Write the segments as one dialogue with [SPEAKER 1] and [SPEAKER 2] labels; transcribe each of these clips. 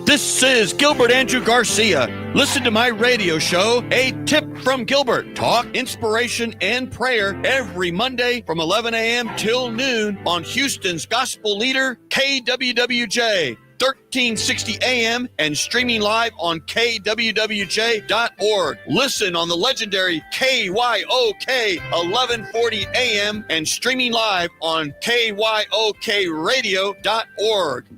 [SPEAKER 1] This is Gilbert Andrew Garcia. Listen to my radio show, A Tip from Gilbert. Talk, inspiration, and prayer every Monday from 11 a.m. till noon on Houston's gospel leader, KWWJ, 1360 AM, and streaming live on kwwj.org. Listen on the legendary KYOK 1140 AM and streaming live on kyokradio.org.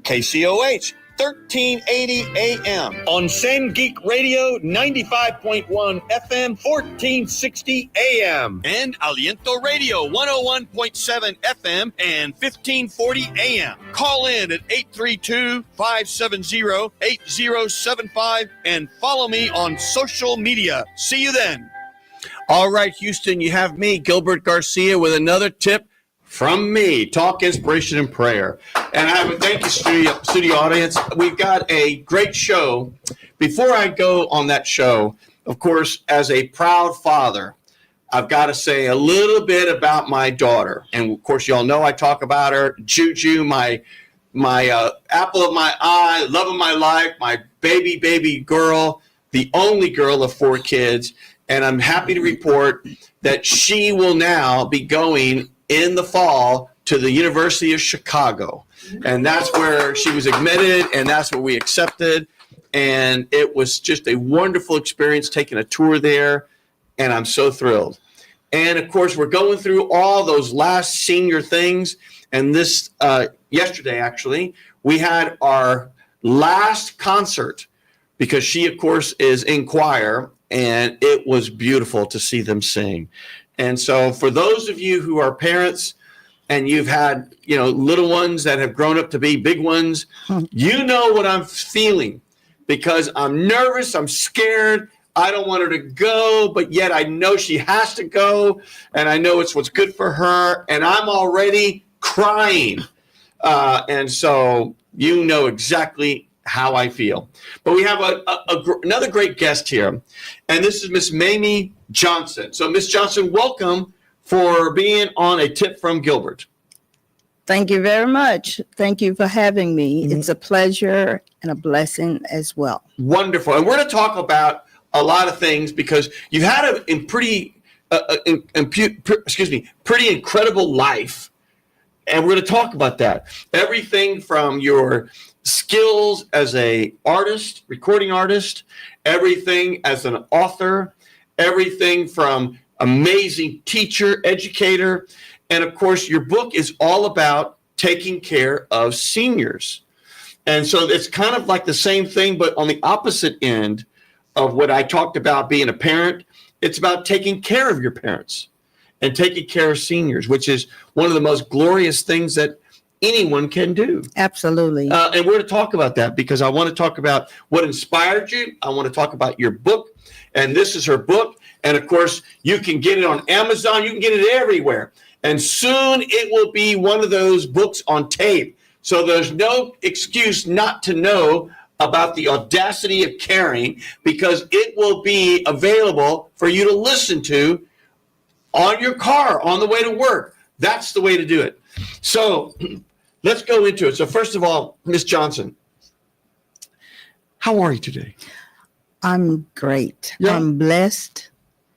[SPEAKER 1] KCOH 1380 AM on Same Geek Radio 95.1 FM 1460 AM and Aliento Radio 101.7 FM and 1540 AM. Call in at 832-570-8075 and follow me on social media. See you then. All right, Houston, you have me, Gilbert Garcia, with another tip from me, Talk, Inspiration, and Prayer. And I have a thank you, studio audience. We've got a great show. Before I go on that show, of course, as a proud father, I've got to say a little bit about my daughter. And, of course, y'all know I talk about her. Juju, my apple of my eye, love of my life, my baby girl, the only girl of 4 kids. And I'm happy to report that she will now be going in the fall to the University of Chicago. And that's where she was admitted, and that's where we accepted. And it was just a wonderful experience taking a tour there, and I'm so thrilled. And, of course, we're going through all those last senior things. And this yesterday, actually, we had our last concert because she, of course, is in choir, and it was beautiful to see them sing. And so for those of you who are parents and you've had, little ones that have grown up to be big ones, you know what I'm feeling because I'm nervous, I'm scared, I don't want her to go, but yet I know she has to go, and I know it's what's good for her, and I'm already crying. And so you know exactly how I feel. But we have another great guest here, and this is Miss Mamie Johnson. So, Miss Johnson, welcome for being on A Tip from Gilbert.
[SPEAKER 2] Thank you very much. Thank you for having me. Mm-hmm. It's a pleasure and a blessing as well.
[SPEAKER 1] Wonderful. And we're going to talk about a lot of things because you've had a pretty incredible life. And we're going to talk about that. Everything from your skills as a artist, recording artist, everything as an author, everything from amazing teacher, educator, and of course, your book is all about taking care of seniors. And so it's kind of like the same thing, but on the opposite end of what I talked about being a parent, it's about taking care of your parents and taking care of seniors, which is one of the most glorious things that anyone can do.
[SPEAKER 2] Absolutely.
[SPEAKER 1] And we're going to talk about that because I want to talk about what inspired you. I want to talk about your book. And this is her book. And of course, you can get it on Amazon. You can get it everywhere. And soon it will be one of those books on tape. So there's no excuse not to know about the Audacity of Caring because it will be available for you to listen to on your car on the way to work. That's the way to do it. So let's go into it. So first of all, Miss Johnson, how are you today?
[SPEAKER 2] I'm great. Yeah. I'm blessed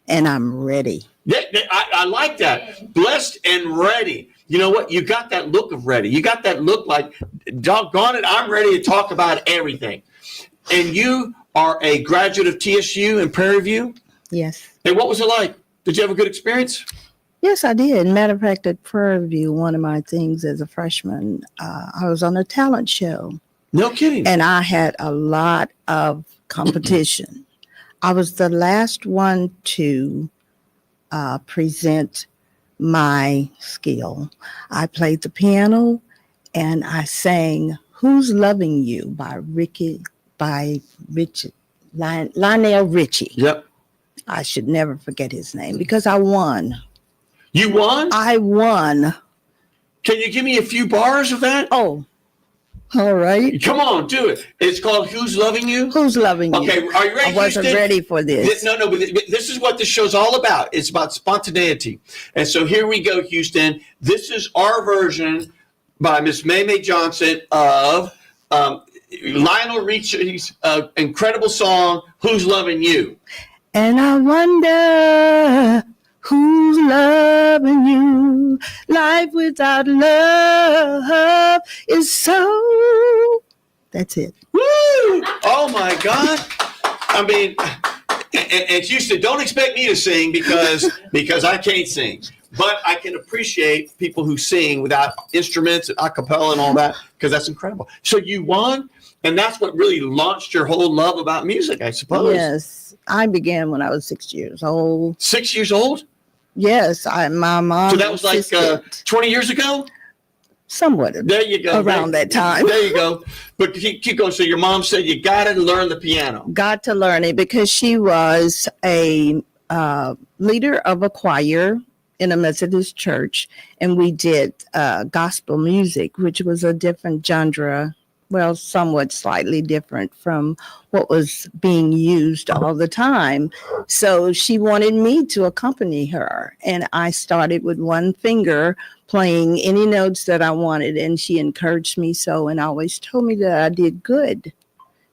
[SPEAKER 2] and I'm ready.
[SPEAKER 1] Yeah, I like that. Blessed and ready. You know what? You got that look of ready. You got that look like, doggone it, I'm ready to talk about everything. And you are a graduate of TSU in Prairie View?
[SPEAKER 2] Yes.
[SPEAKER 1] And what was it like? Did you have a good experience?
[SPEAKER 2] Yes, I did. Matter of fact, at Prairie View, one of my things as a freshman, I was on a talent show.
[SPEAKER 1] No kidding.
[SPEAKER 2] And I had a lot of competition. I was the last one to present my skill. I played the piano and I sang "Who's Loving You" by Lionel Richie.
[SPEAKER 1] Yep.
[SPEAKER 2] I should never forget his name because I won.
[SPEAKER 1] You won?
[SPEAKER 2] I won.
[SPEAKER 1] Can you give me a few bars of that?
[SPEAKER 2] Oh, all right.
[SPEAKER 1] Come on, do it. It's called Who's Loving You?
[SPEAKER 2] Who's Loving You?
[SPEAKER 1] Okay, are you ready?
[SPEAKER 2] I wasn't ready for this.
[SPEAKER 1] No, but this is what the show's all about. It's about spontaneity. And so here we go, Houston. This is our version by Miss Mamie Johnson of Lionel Richie's incredible song, Who's Loving You?
[SPEAKER 2] And I wonder who's loving you. Life without love is so. That's it.
[SPEAKER 1] Woo! Oh my God. I mean, and you said, don't expect me to sing because I can't sing. But I can appreciate people who sing without instruments and a cappella and all that, because that's incredible. So you won, and that's what really launched your whole love about music, I suppose.
[SPEAKER 2] Yes. I began when I was 6 years old.
[SPEAKER 1] 6 years old?
[SPEAKER 2] Yes. My mom.
[SPEAKER 1] So that was like 20 years ago?
[SPEAKER 2] Somewhat.
[SPEAKER 1] There you go.
[SPEAKER 2] Around that time.
[SPEAKER 1] There you go. But keep going. So your mom said you got to learn the piano.
[SPEAKER 2] Got to learn it because she was a leader of a choir in a Methodist church, and we did gospel music, which was a different genre, well, somewhat slightly different from what was being used all the time. So she wanted me to accompany her, and I started with one finger playing any notes that I wanted, and she encouraged me so and always told me that I did good.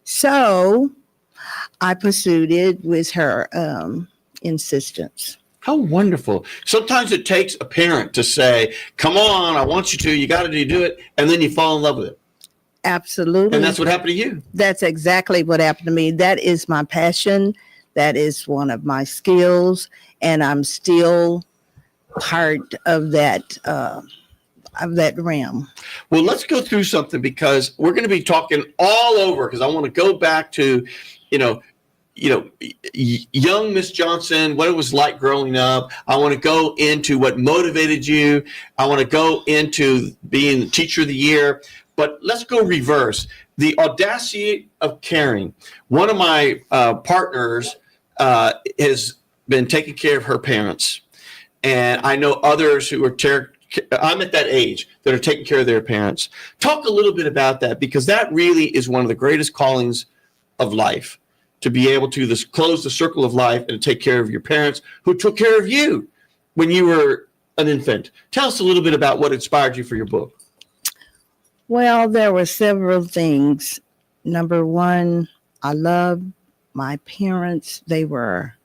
[SPEAKER 2] So I pursued it with her insistence.
[SPEAKER 1] How wonderful. Sometimes it takes a parent to say, come on, I want you to, you got to do it. And then you fall in love with it.
[SPEAKER 2] Absolutely.
[SPEAKER 1] And that's what happened to you.
[SPEAKER 2] That's exactly what happened to me. That is my passion. That is one of my skills. And I'm still part of that realm.
[SPEAKER 1] Well, let's go through something because we're going to be talking all over, because I want to go back to, young Miss Johnson, what it was like growing up. I want to go into what motivated you. I want to go into being the teacher of the year. But let's go reverse. The Audacity of Caring. One of my partners has been taking care of her parents. And I know others who are I'm at that age that are taking care of their parents. Talk a little bit about that, because that really is one of the greatest callings of life, to be able to close the circle of life and to take care of your parents who took care of you when you were an infant. Tell us a little bit about what inspired you for your book.
[SPEAKER 2] Well, there were several things. Number one, I loved my parents. They were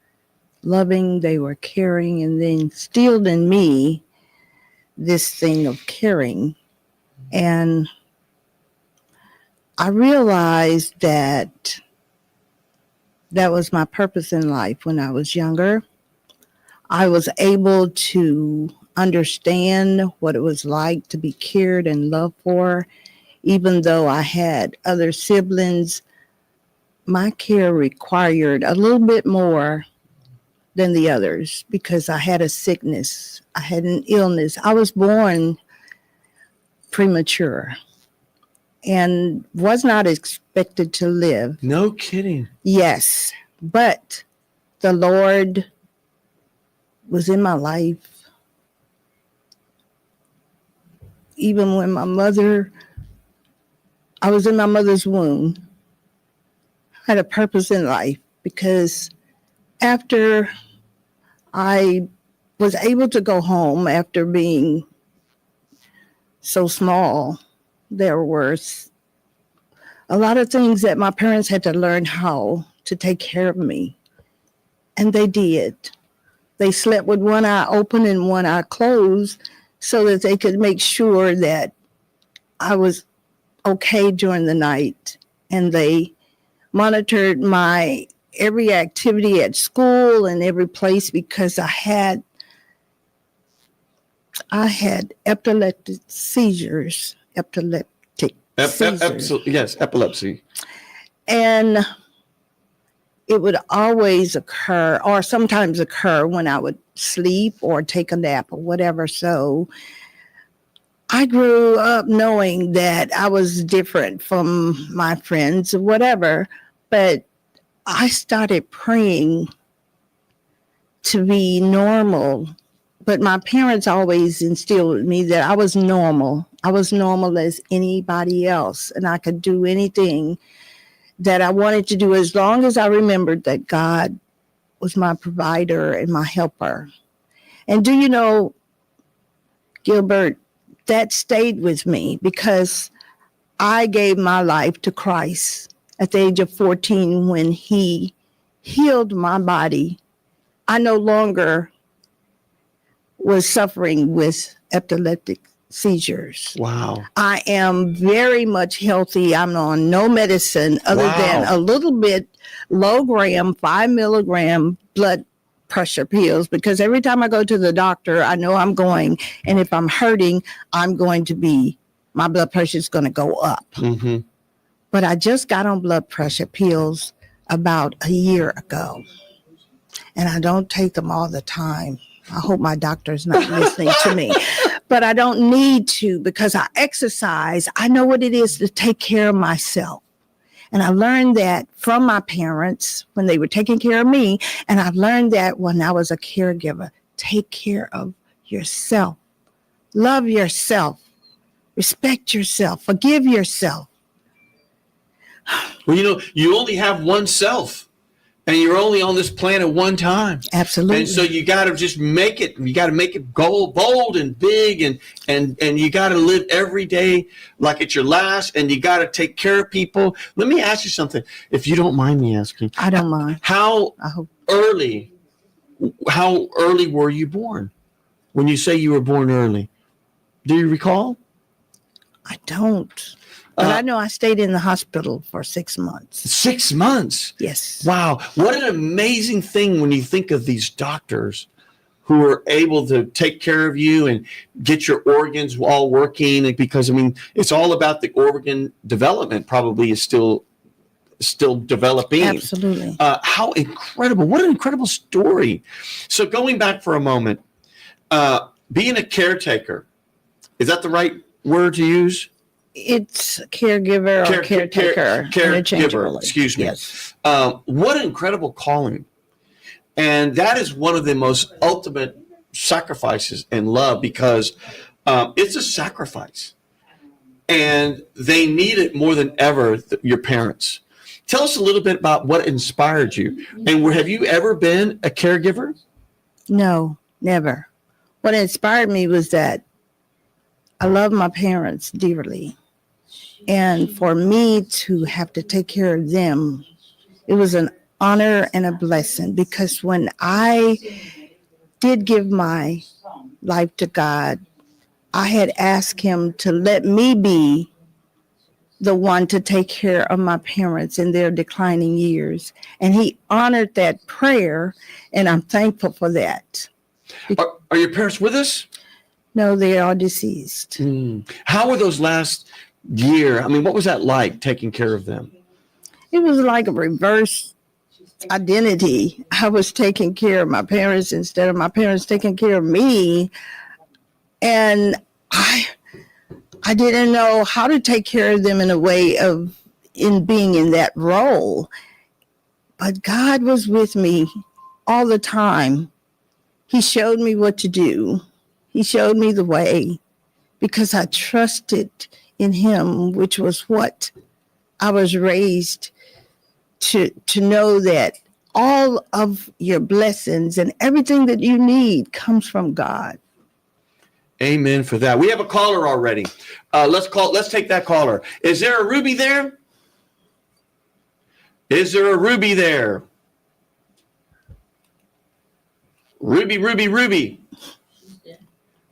[SPEAKER 2] loving, they were caring, and they instilled in me this thing of caring. And I realized that was my purpose in life when I was younger. I was able to understand what it was like to be cared and loved for. Even though I had other siblings, my care required a little bit more than the others because I had a sickness. I had an illness. I was born premature and was not expected to live.
[SPEAKER 1] No kidding.
[SPEAKER 2] Yes, but the Lord was in my life. Even when I was in my mother's womb, I had a purpose in life, because after I was able to go home after being so small, there were a lot of things that my parents had to learn how to take care of me. And they did. They slept with one eye open and one eye closed so that they could make sure that I was okay during the night. And they monitored my every activity at school and every place, because I had epileptic seizures.
[SPEAKER 1] Yes, epilepsy.
[SPEAKER 2] And it would always occur, or sometimes occur, when I would sleep or take a nap or whatever. So I grew up knowing that I was different from my friends or whatever, but I started praying to be normal. But my parents always instilled in me that I was normal. I was normal as anybody else, and I could do anything that I wanted to do as long as I remembered that God was my provider and my helper. And do you know, Gilbert, that stayed with me, because I gave my life to Christ at the age of 14 when he healed my body. I no longer was suffering with epileptic seizures.
[SPEAKER 1] Wow.
[SPEAKER 2] I am very much healthy. I'm on no medicine other than a little bit low gram, 5 milligram blood pressure pills, because every time I go to the doctor, I know I'm going, and if I'm hurting, my blood pressure is going to go up.
[SPEAKER 1] Mm-hmm.
[SPEAKER 2] But I just got on blood pressure pills about a year ago, and I don't take them all the time. I hope my doctor's not listening to me, but I don't need to because I exercise. I know what it is to take care of myself. And I learned that from my parents when they were taking care of me. And I've learned that when I was a caregiver. Take care of yourself. Love yourself. Respect yourself. Forgive yourself.
[SPEAKER 1] Well, you only have one self. And you're only on this planet one time.
[SPEAKER 2] Absolutely.
[SPEAKER 1] And so you got to just make it. You got to make it bold and big, and you got to live every day like it's your last. And you got to take care of people. Let me ask you something, if you don't mind me asking.
[SPEAKER 2] I don't mind.
[SPEAKER 1] How early were you born? When you say you were born early, do you recall?
[SPEAKER 2] I don't. But I know I stayed in the hospital for 6 months.
[SPEAKER 1] 6 months?
[SPEAKER 2] Yes.
[SPEAKER 1] Wow. What an amazing thing when you think of these doctors who are able to take care of you and get your organs all working. Because, it's all about the organ development probably is still developing.
[SPEAKER 2] Absolutely.
[SPEAKER 1] How incredible. What an incredible story. So going back for a moment, being a caretaker, is that the right word to use?
[SPEAKER 2] It's caregiver or caretaker.
[SPEAKER 1] Caregiver, excuse me.
[SPEAKER 2] Yes.
[SPEAKER 1] What an incredible calling. And that is one of the most ultimate sacrifices in love because it's a sacrifice. And they need it more than ever, your parents. Tell us a little bit about what inspired you. And have you ever been a caregiver?
[SPEAKER 2] No, never. What inspired me was that I love my parents dearly. And for me to have to take care of them, it was an honor and a blessing because when I did give my life to God, I had asked him to let me be the one to take care of my parents in their declining years. And he honored that prayer, and I'm thankful for that.
[SPEAKER 1] Are your parents with us?
[SPEAKER 2] No, they are deceased.
[SPEAKER 1] How were those last year? What was that like, taking care of them?
[SPEAKER 2] It was like a reverse identity. I was taking care of my parents instead of my parents taking care of me. And I didn't know how to take care of them in a way in being in that role. But God was with me all the time. He showed me what to do. He showed me the way because I trusted in him, which was what I was raised to know, that all of your blessings and everything that you need comes from God.
[SPEAKER 1] Amen for that. We have a caller already. Let's take that caller. Is there a Ruby there? Is there a Ruby there? Ruby.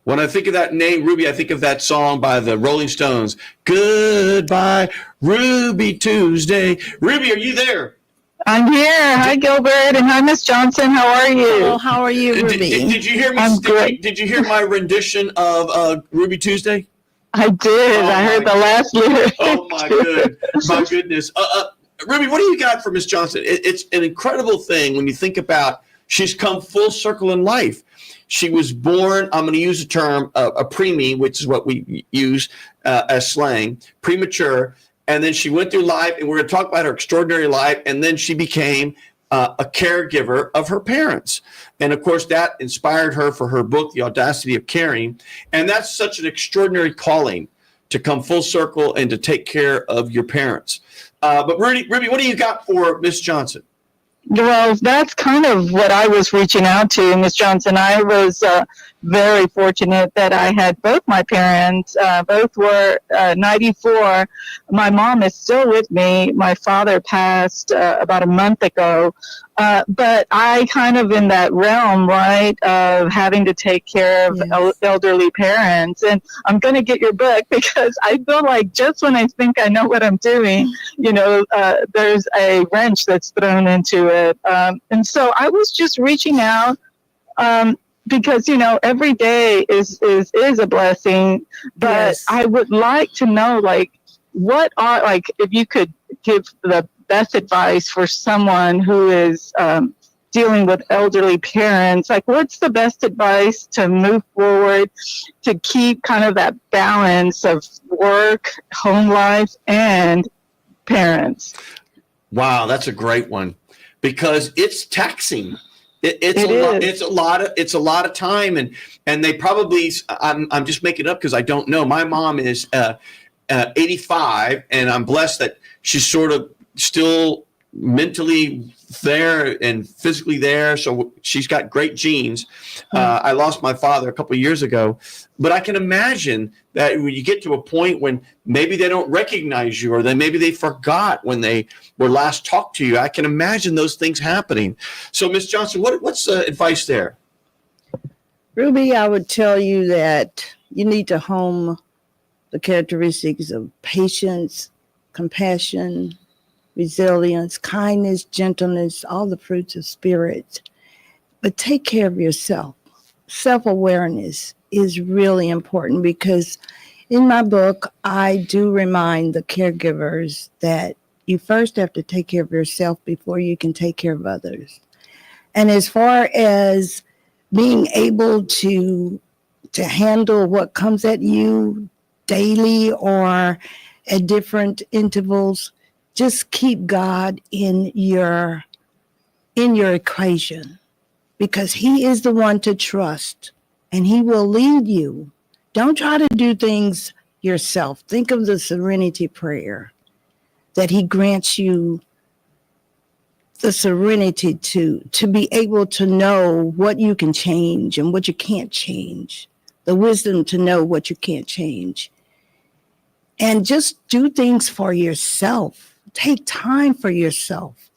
[SPEAKER 1] When I think of that name, Ruby, I think of that song by the Rolling Stones. Goodbye, Ruby Tuesday. Ruby, are you there?
[SPEAKER 3] I'm here. Hi, Gilbert, and hi, Miss Johnson. How are you?
[SPEAKER 2] Hello, how are you, Ruby?
[SPEAKER 1] Did you hear me?
[SPEAKER 3] I'm good.
[SPEAKER 1] Did you hear my rendition of Ruby Tuesday?
[SPEAKER 3] I did. I heard the last lyric.
[SPEAKER 1] Oh my goodness. Ruby, what do you got for Miss Johnson? It's an incredible thing when you think about she's come full circle in life. She was born, I'm going to use the term, a preemie, which is what we use as slang, premature. And then she went through life, and we're going to talk about her extraordinary life. And then she became a caregiver of her parents. And of course, that inspired her for her book, The Audacity of Caring. And that's such an extraordinary calling to come full circle and to take care of your parents. But Ruby, what do you got for Miss Johnson?
[SPEAKER 3] Well, that's kind of what I was reaching out to, Ms. Johnson. I was very fortunate that I had both my parents. Both were 94. My mom is still with me. My father passed about a month ago. But I kind of in that realm, right, of having to take care of elderly parents. And I'm going to get your book because I feel like just when I think I know what I'm doing, there's a wrench that's thrown into it. And so I was just reaching out because, every day is a blessing. But I would like to know, what are, if you could give the best advice for someone who is dealing with elderly parents, what's the best advice to move forward, to keep kind of that balance of work, home life, and parents?
[SPEAKER 1] Wow, that's a great one because it's taxing. It's a lot of time, and they probably. I'm just making it up because I don't know. My mom is 85, and I'm blessed that she's sort of still mentally there and physically there. So she's got great genes. I lost my father a couple of years ago, but I can imagine that when you get to a point when maybe they don't recognize you, or then maybe they forgot when they were last talked to you. I can imagine those things happening. So Ms. Johnson, what's the advice there?
[SPEAKER 2] Ruby, I would tell you that you need to hone the characteristics of patience, compassion, resilience, kindness, gentleness, all the fruits of spirit. But take care of yourself. Self-awareness is really important because in my book, I do remind the caregivers that you first have to take care of yourself before you can take care of others. And as far as being able to handle what comes at you daily or at different intervals, just keep God in your equation, because he is the one to trust and he will lead you. Don't try to do things yourself. Think of the serenity prayer, that he grants you the serenity to be able to know what you can change and what you can't change, the wisdom to know what you can't change. And just do things for yourself. Take time for yourself.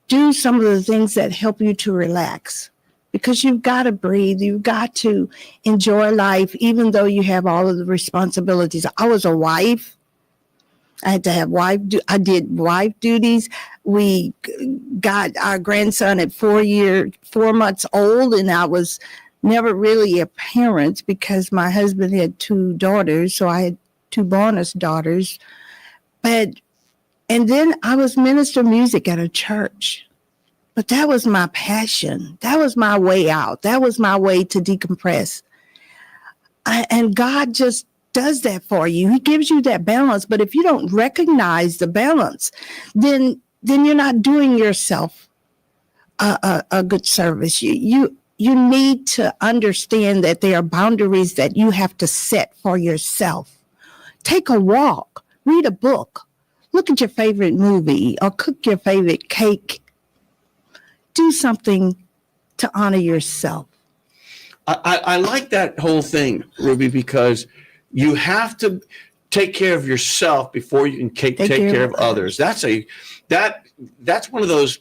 [SPEAKER 2] Do some of the things that help you to relax, because you've got to breathe. You've got to enjoy life, even though you have all of the responsibilities. I was a wife. I had to have I did wife duties. We got our grandson at 4 months old, and I was never really a parent because my husband had 2 daughters. So I had 2 bonus daughters. And then I was minister of music at a church. But that was my passion. That was my way out. That was my way to decompress. And God just does that for you. He gives you that balance. But if you don't recognize the balance, then you're not doing yourself a good service. You need to understand that there are boundaries that you have to set for yourself. Take a walk, read a book, look at your favorite movie, or cook your favorite cake. Do something to honor yourself.
[SPEAKER 1] I like that whole thing, Ruby, because you have to take care of yourself before you can take care of others. That's one of those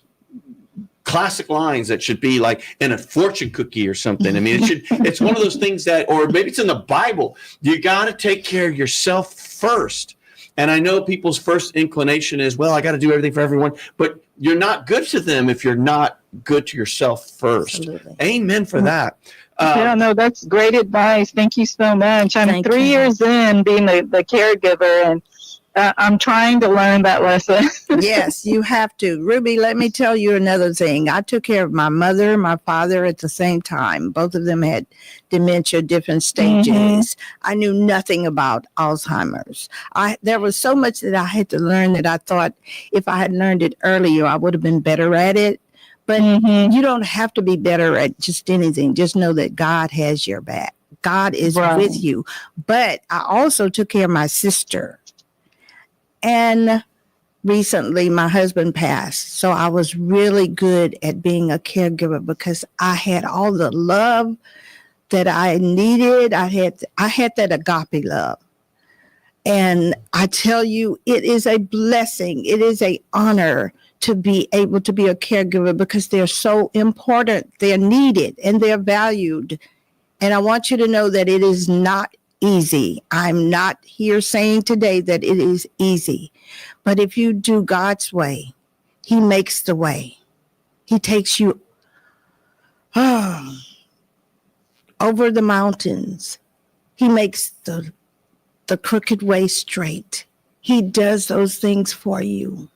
[SPEAKER 1] classic lines that should be like in a fortune cookie or something. I mean, it's one of those things that, or maybe it's in the Bible. You got to take care of yourself first. And I know people's first inclination is, well, I got to do everything for everyone, but you're not good to them if you're not good to yourself first.
[SPEAKER 2] Absolutely.
[SPEAKER 1] Amen for that.
[SPEAKER 3] That's great advice. Thank you so much. I'm 3 years in being the caregiver, and I'm trying to learn that lesson.
[SPEAKER 2] Yes, you have to. Ruby, let me tell you another thing. I took care of my mother and my father at the same time. Both of them had dementia, different stages. Mm-hmm. I knew nothing about Alzheimer's. There was so much that I had to learn that I thought if I had learned it earlier, I would have been better at it. But you don't have to be better at just anything. Just know that God has your back. God is with you. But I also took care of my sister. And recently my husband passed. So I was really good at being a caregiver because I had all the love that I needed. I had that agape love. And I tell you, it is a blessing. It is an honor to be able to be a caregiver because they're so important. They're needed and they're valued. And I want you to know that it is not easy. I'm not here saying today that it is easy. But if you do God's way, He makes the way. He takes you over the mountains. He makes the crooked way straight. He does those things for you.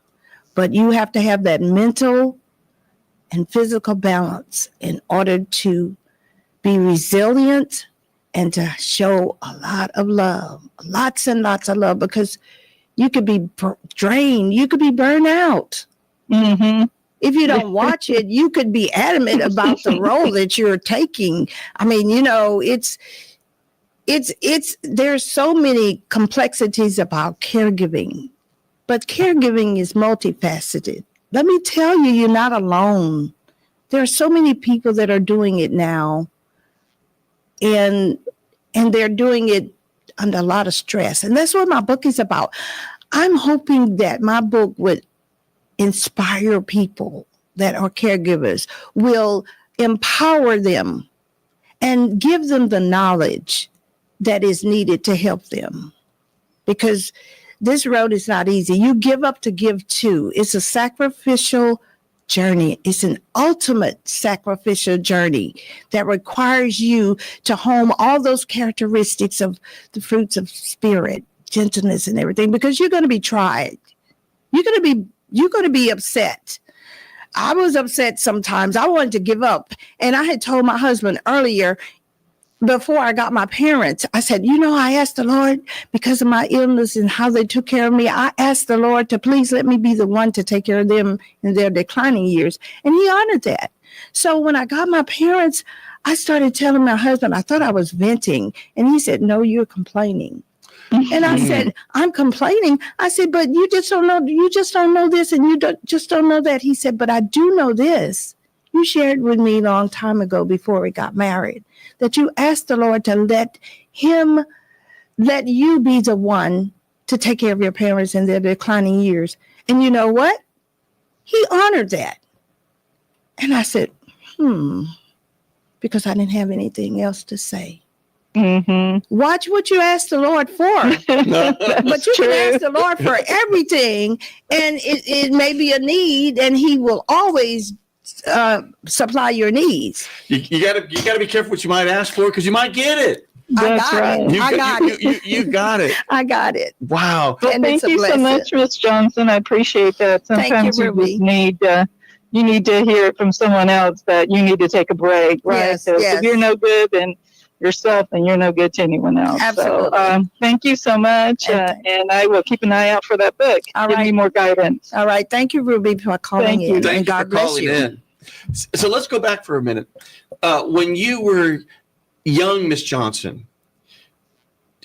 [SPEAKER 2] But you have to have that mental and physical balance in order to be resilient and to show a lot of love, lots and lots of love, because you could be drained. You could be burned out.
[SPEAKER 3] Mm-hmm.
[SPEAKER 2] If you don't watch it, you could be adamant about the role that you're taking. I mean, you know, there's so many complexities about caregiving, but caregiving is multifaceted. Let me tell you, you're not alone. There are so many people that are doing it now, and they're doing it under a lot of stress. And that's what my book is about. I'm hoping that my book would inspire people that are caregivers, will empower them and give them the knowledge that is needed to help them. Because this road is not easy. You give up to give to. It's a sacrificial journey. It's an ultimate sacrificial journey that requires you to hone all those characteristics of the fruits of spirit, gentleness and everything, because you're going to be tried. You're going to be upset. I was upset sometimes. I wanted to give up. And I had told my husband earlier, before I got my parents, I said, you know, I asked the Lord, because of my illness and how they took care of me, I asked the Lord to please let me be the one to take care of them in their declining years. And He honored that. So when I got my parents, I started telling my husband, I thought I was venting. And he said, no, you're complaining. And I said, I'm complaining. I said, but you just don't know this, and you just don't know that. He said, but I do know this. You shared with me a long time ago before we got married that you asked the Lord to let you be the one to take care of your parents in their declining years. And you know what? He honored that. And I said, because I didn't have anything else to say.
[SPEAKER 3] Mm-hmm.
[SPEAKER 2] Watch what you ask the Lord for. But you can ask the Lord for everything, and it may be a need, and He will always supply your needs.
[SPEAKER 1] You gotta be careful what you might ask for, because you might get it.
[SPEAKER 3] That's right.
[SPEAKER 1] You got it.
[SPEAKER 2] I got it.
[SPEAKER 1] Wow.
[SPEAKER 3] Well, thank you so much, Miss Johnson. I appreciate that. Sometimes you just need you need to hear it from someone else that you need to take a break, right?
[SPEAKER 2] Yes,
[SPEAKER 3] so
[SPEAKER 2] yes.
[SPEAKER 3] If you're no good and yourself, and you're no good to anyone else.
[SPEAKER 2] Absolutely.
[SPEAKER 3] So, thank you so much, and I will keep an eye out for that book.
[SPEAKER 2] All
[SPEAKER 3] Give
[SPEAKER 2] right.
[SPEAKER 3] me more guidance.
[SPEAKER 2] All right. Thank you, Ruby, for calling in.
[SPEAKER 1] Thank
[SPEAKER 2] and
[SPEAKER 1] you
[SPEAKER 2] God
[SPEAKER 1] for
[SPEAKER 2] bless
[SPEAKER 1] calling
[SPEAKER 2] you.
[SPEAKER 1] in. So let's go back for a minute. When you were young, Miss Johnson,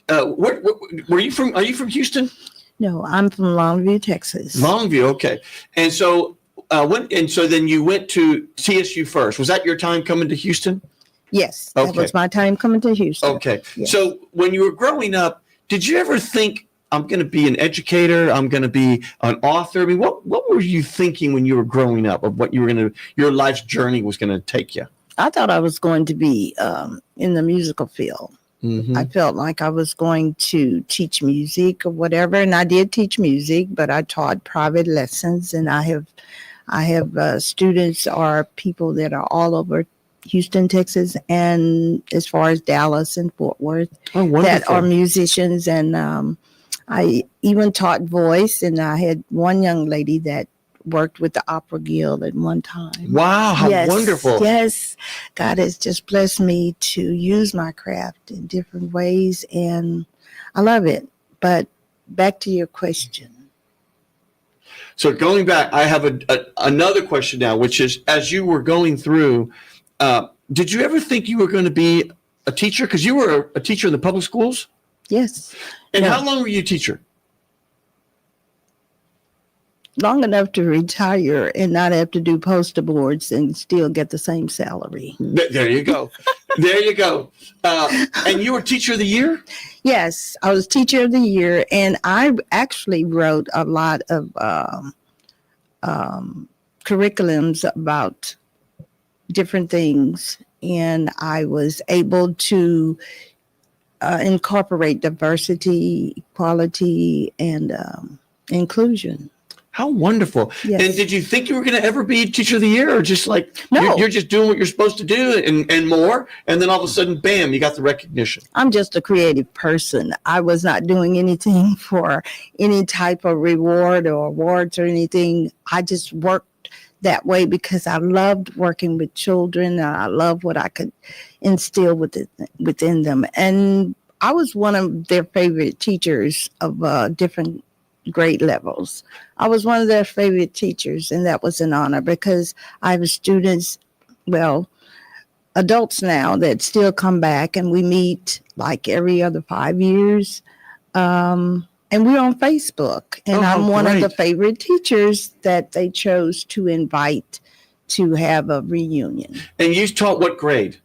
[SPEAKER 1] where were you from? Are you from Houston?
[SPEAKER 2] No, I'm from Longview, Texas.
[SPEAKER 1] Longview, okay. And so then you went to TSU first. Was that your time coming to Houston?
[SPEAKER 2] Yes,
[SPEAKER 1] Okay.
[SPEAKER 2] that was my time coming to Houston.
[SPEAKER 1] Okay.
[SPEAKER 2] Yes.
[SPEAKER 1] So when you were growing up, did you ever think, I'm going to be an educator, I'm going to be an author? I mean, what were you thinking when you were growing up of what your life's journey was going to take you?
[SPEAKER 2] I thought I was going to be in the musical field.
[SPEAKER 1] Mm-hmm.
[SPEAKER 2] I felt like I was going to teach music or whatever, and I did teach music, but I taught private lessons, and I have students or people that are all over Houston, Texas, and as far as Dallas and Fort Worth, that are musicians. And I even taught voice, and I had one young lady that worked with the Opera Guild at one time.
[SPEAKER 1] Wow, how wonderful.
[SPEAKER 2] Yes, God has just blessed me to use my craft in different ways, and I love it. But back to your question.
[SPEAKER 1] So going back, I have another question now, which is, as you were going through, did you ever think you were going to be a teacher? Because you were a teacher in the public schools?
[SPEAKER 2] Yes.
[SPEAKER 1] And how long were you a teacher?
[SPEAKER 2] long enough to retire and not have to do poster boards and still get the same salary.
[SPEAKER 1] There you go. There you go. And you were teacher of the year?
[SPEAKER 2] Yes, I was teacher of the year, and I actually wrote a lot of curriculums about different things, and I was able to incorporate diversity, equality, and inclusion.
[SPEAKER 1] How wonderful.
[SPEAKER 2] Yes.
[SPEAKER 1] And did you think you were going to ever be teacher of the year, or just like
[SPEAKER 2] No.
[SPEAKER 1] you're just doing what you're supposed to do and more, and then all of a sudden, bam, you got the recognition?
[SPEAKER 2] I'm just a creative person. I was not doing anything for any type of reward or awards or anything. I just worked that way because I loved working with children, and I loved what I could instill within them. And I was one of their favorite teachers of different grade levels. I was one of their favorite teachers, and that was an honor because I have students, well, adults now that still come back, and we meet like every other 5 years. And we're on Facebook, and I'm one of the favorite teachers that they chose to invite to have a reunion.
[SPEAKER 1] And you taught what grade?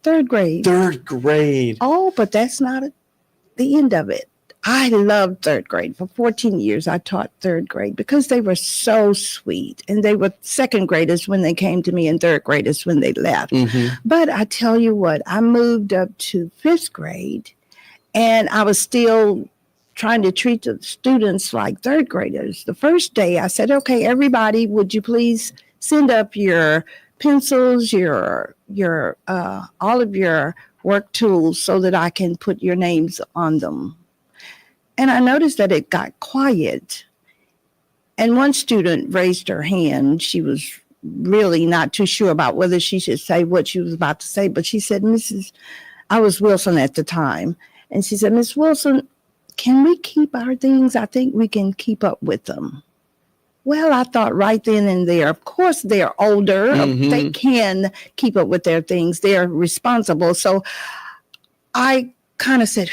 [SPEAKER 2] Third grade.
[SPEAKER 1] Third grade.
[SPEAKER 2] Oh, but that's not the end of it. I loved third grade. For 14 years, I taught third grade because they were so sweet. And they were second graders when they came to me and third graders when they left.
[SPEAKER 1] Mm-hmm.
[SPEAKER 2] But I tell you what, I moved up to fifth grade, and I was still trying to treat the students like third graders. The first day I said, okay, everybody, would you please send up your pencils, your all of your work tools so that I can put your names on them. And I noticed that it got quiet. And one student raised her hand. She was really not too sure about whether she should say what she was about to say. But she said, I was Wilson at the time. And she said, Miss Wilson, can we keep our things? I think we can keep up with them. Well, I thought right then and there, of course, they're older. Mm-hmm. They can keep up with their things. They're responsible. So I kind of said,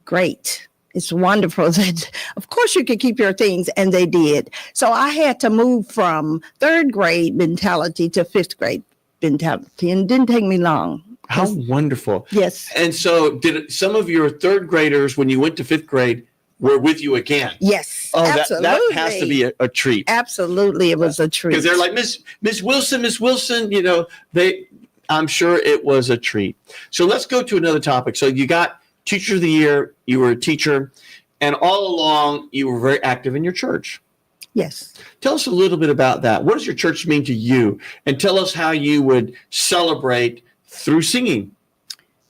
[SPEAKER 2] great. It's wonderful that, of course, you can keep your things. And they did. So I had to move from third grade mentality to fifth grade mentality. And it didn't take me long.
[SPEAKER 1] How wonderful.
[SPEAKER 2] Yes.
[SPEAKER 1] And so did some of your third graders, when you went to fifth grade, were with you again?
[SPEAKER 2] Yes.
[SPEAKER 1] Oh,
[SPEAKER 2] absolutely.
[SPEAKER 1] That has to be a treat.
[SPEAKER 2] Absolutely. It was a treat.
[SPEAKER 1] Because they're like, Miss Wilson, you know, I'm sure it was a treat. So let's go to another topic. So you got Teacher of the Year, you were a teacher, and all along you were very active in your church.
[SPEAKER 2] Yes.
[SPEAKER 1] Tell us a little bit about that. What does your church mean to you? And tell us how you would celebrate through singing.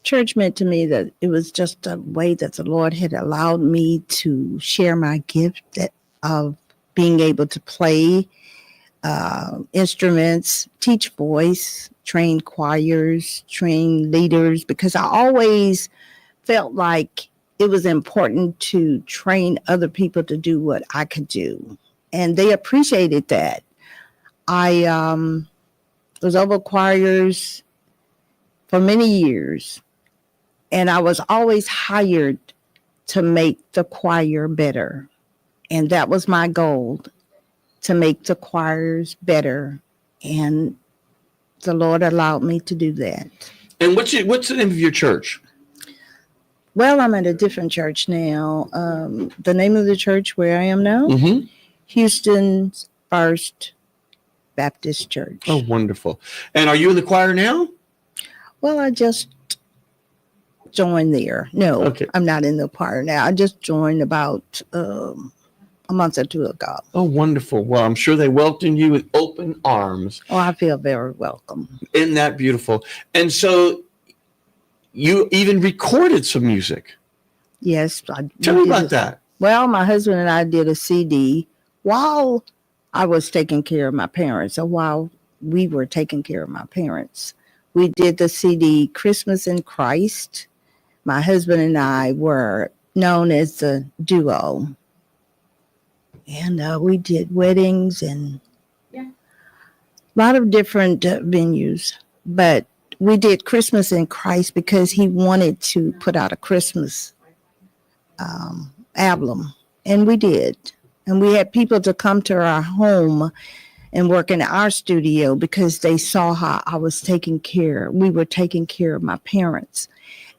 [SPEAKER 2] Church meant to me that it was just a way that the Lord had allowed me to share my gift of being able to play instruments, teach voice, train choirs, train leaders, because I always felt like it was important to train other people to do what I could do. And they appreciated that. I was over choirs for many years. And I was always hired to make the choir better. And that was my goal, to make the choirs better. And the Lord allowed me to do that.
[SPEAKER 1] And what's the name of your church?
[SPEAKER 2] Well, I'm at a different church now. The name of the church where I am now,
[SPEAKER 1] mm-hmm.
[SPEAKER 2] Houston's First Baptist Church.
[SPEAKER 1] Oh, wonderful. And are you in the choir now?
[SPEAKER 2] Well, I just joined there. No,
[SPEAKER 1] okay.
[SPEAKER 2] I'm not in the choir now. I just joined about a month or two ago.
[SPEAKER 1] Oh, wonderful. Well, I'm sure they welcomed you with open arms.
[SPEAKER 2] Oh, I feel very welcome.
[SPEAKER 1] Isn't that beautiful? And so you even recorded some music.
[SPEAKER 2] Yes.
[SPEAKER 1] Tell me about that.
[SPEAKER 2] Well, my husband and I did a CD while I was taking care of my parents, or while we were taking care of my parents. We did the CD Christmas in Christ. My husband and I were known as the duo. And we did weddings and a lot of different venues. But we did Christmas in Christ because he wanted to put out a Christmas album. And we did. And we had people to come to our home and work in our studio because they saw how I was taking care. We were taking care of my parents.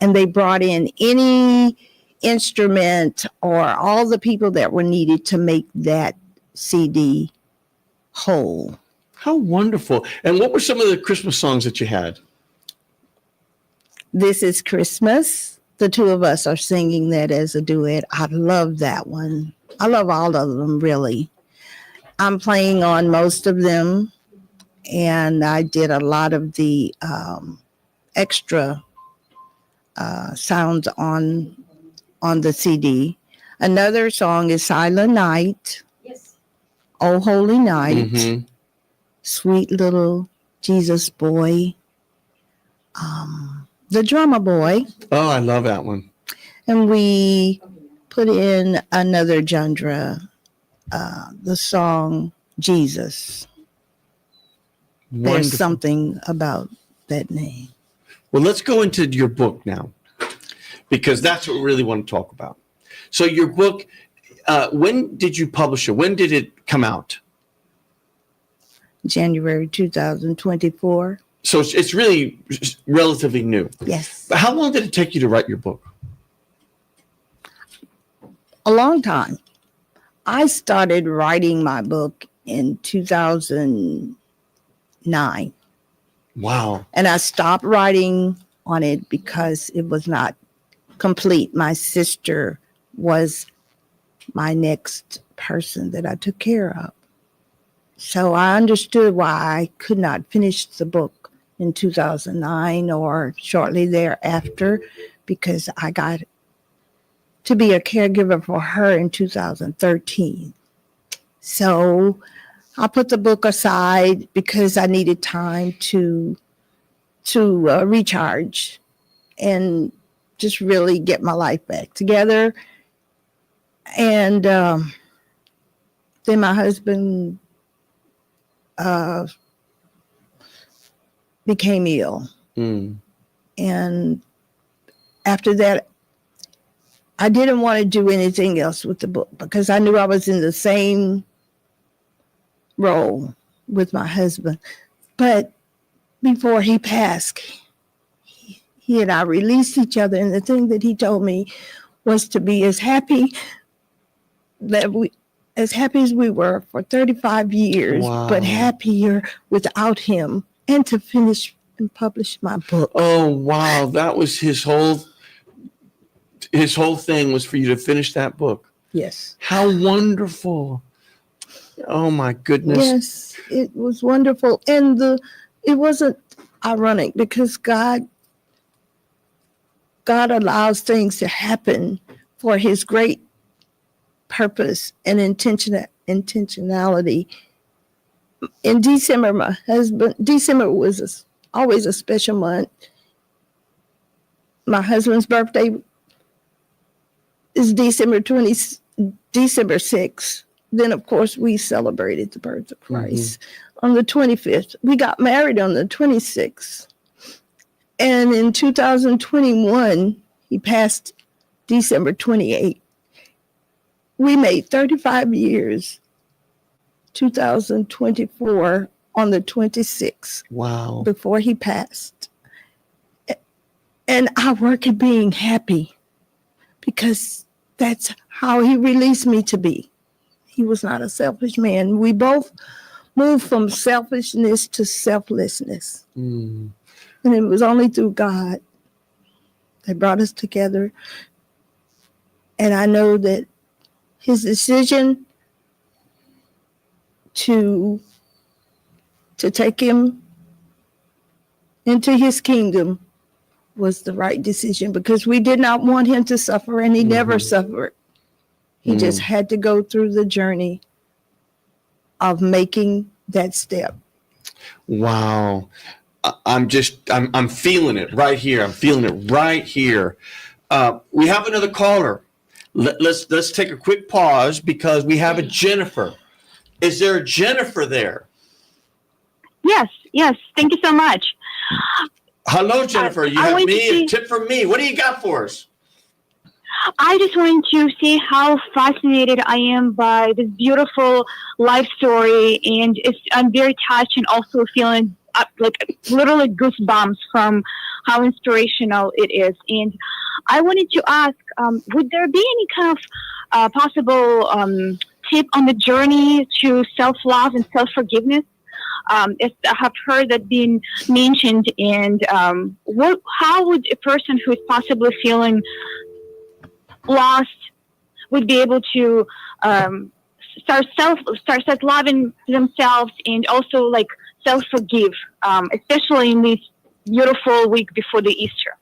[SPEAKER 2] And they brought in any instrument or all the people that were needed to make that CD whole.
[SPEAKER 1] How wonderful. And what were some of the Christmas songs that you had?
[SPEAKER 2] This Is Christmas. The two of us are singing that as a duet. I love that one. I love all of them, really. I'm playing on most of them, and I did a lot of the extra sounds on the CD. Another song is Silent Night. Yes. Oh Holy Night. Mm-hmm. Sweet Little Jesus Boy. The Drummer Boy.
[SPEAKER 1] Oh, I love that one.
[SPEAKER 2] And we put in another genre, the song Jesus. Wonderful. There's something about that name.
[SPEAKER 1] Well, let's go into your book now, because that's what we really want to talk about. So your book, when did you publish it? When did it come out?
[SPEAKER 2] January 2024.
[SPEAKER 1] So it's really relatively new.
[SPEAKER 2] Yes.
[SPEAKER 1] But how long did it take you to write your book?
[SPEAKER 2] A long time. I started writing my book in 2009.
[SPEAKER 1] Wow.
[SPEAKER 2] And I stopped writing on it because it was not complete. My sister was my next person that I took care of. So I understood why I could not finish the book in 2009 or shortly thereafter, because I got to be a caregiver for her in 2013. So I put the book aside because I needed time to recharge and just really get my life back together. And then my husband became ill. And after that, I didn't want to do anything else with the book because I knew I was in the same role with my husband. But before he passed, he and I released each other. And the thing that he told me was to be as happy as we were for 35 years, wow, but happier without him, and to finish and publish my book.
[SPEAKER 1] Oh, wow. That was his whole thing, was for you to finish that book.
[SPEAKER 2] Yes.
[SPEAKER 1] How wonderful. Oh, my goodness.
[SPEAKER 2] Yes, it was wonderful. And it wasn't ironic because God allows things to happen for his great purpose and intentionality. In December, December was always a special month. My husband's birthday is December 6th. Then, of course, we celebrated the birth of Christ on the 25th. We got married on the 26th. And in 2021, he passed December 28th. We made 35 years, 2024, on the 26th.
[SPEAKER 1] Wow.
[SPEAKER 2] Before he passed. And I work at being happy because that's how he released me to be. He was not a selfish man. We both moved from selfishness to selflessness. And it was only through God that brought us together. And I know that his decision to take him into his kingdom was the right decision, because we did not want him to suffer, and he never suffered. He just had to go through the journey of making that step.
[SPEAKER 1] Wow. I'm feeling it right here. I'm feeling it right here. We have another caller. Let's take a quick pause because we have a Jennifer. Is there a Jennifer there?
[SPEAKER 4] Yes. Thank you so much.
[SPEAKER 1] Hello, Jennifer. You have me, a tip from me. What do you got for us?
[SPEAKER 4] I just wanted to say how fascinated I am by this beautiful life story, and I'm very touched and also feeling like literally goosebumps from how inspirational it is. And I wanted to ask, would there be any kind of possible tip on the journey to self-love and self-forgiveness? As I have heard that being mentioned, and how would a person who is possibly feeling lost would be able to start loving themselves and also like self-forgive, especially in this beautiful week before the Easter.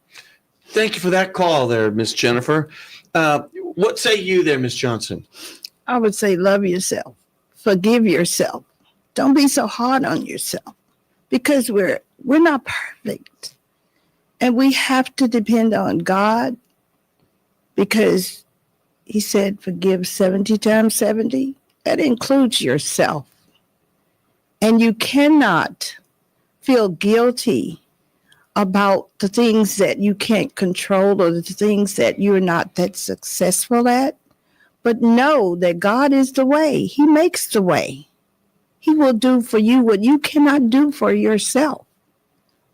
[SPEAKER 1] Thank you for that call there, Miss Jennifer. What say you there, Miss Johnson?
[SPEAKER 2] I would say love yourself. Forgive yourself. Don't be so hard on yourself, because we're not perfect. And we have to depend on God, because he said forgive 70 times 70. That includes yourself. And you cannot feel guilty about the things that you can't control or the things that you're not that successful at. But know that God is the way. He makes the way. He will do for you what you cannot do for yourself.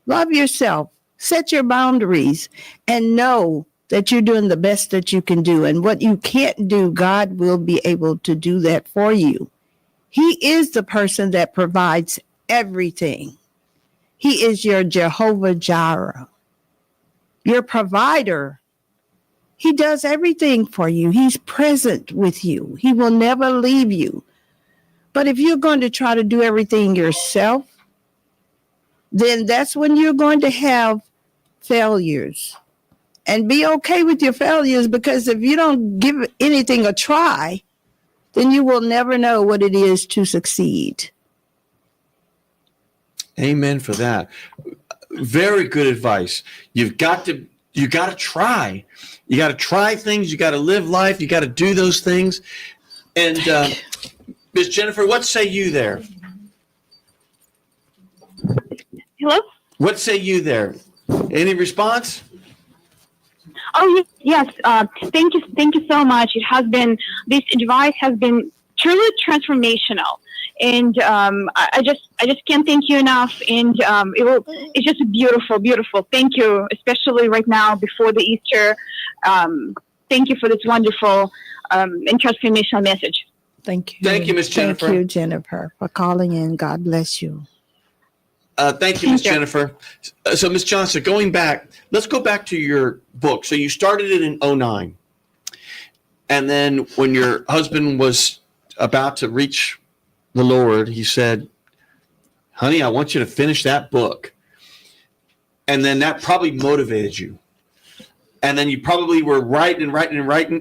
[SPEAKER 2] Love yourself. Set your boundaries and know that you're doing the best that you can do. And what you can't do, God will be able to do that for you. He is the person that provides everything. He is your Jehovah Jireh, your provider. He does everything for you. He's present with you. He will never leave you. But if you're going to try to do everything yourself, then that's when you're going to have failures. And be okay with your failures, because if you don't give anything a try, then you will never know what it is to succeed.
[SPEAKER 1] Amen for that. Very good advice. You got to try. You got to try things. You got to live life. You got to do those things. And Ms. Jennifer, what say you there?
[SPEAKER 4] Hello?
[SPEAKER 1] What say you there? Any response?
[SPEAKER 4] Oh, yes. Thank you so much. This advice has been truly transformational. And I just can't thank you enough. And it's just beautiful, beautiful. Thank you, especially right now before the Easter. Thank you for this wonderful and transformational message.
[SPEAKER 2] Thank you.
[SPEAKER 1] Thank you, Ms. Jennifer.
[SPEAKER 2] Thank you, Jennifer, for calling in. God bless you.
[SPEAKER 1] Thank you, Ms. Jennifer. So, Ms. Johnson, let's go back to your book. So you started it in 2009. And then when your husband was about to reach the Lord, he said, honey, I want you to finish that book. And then that probably motivated you. And then you probably were writing.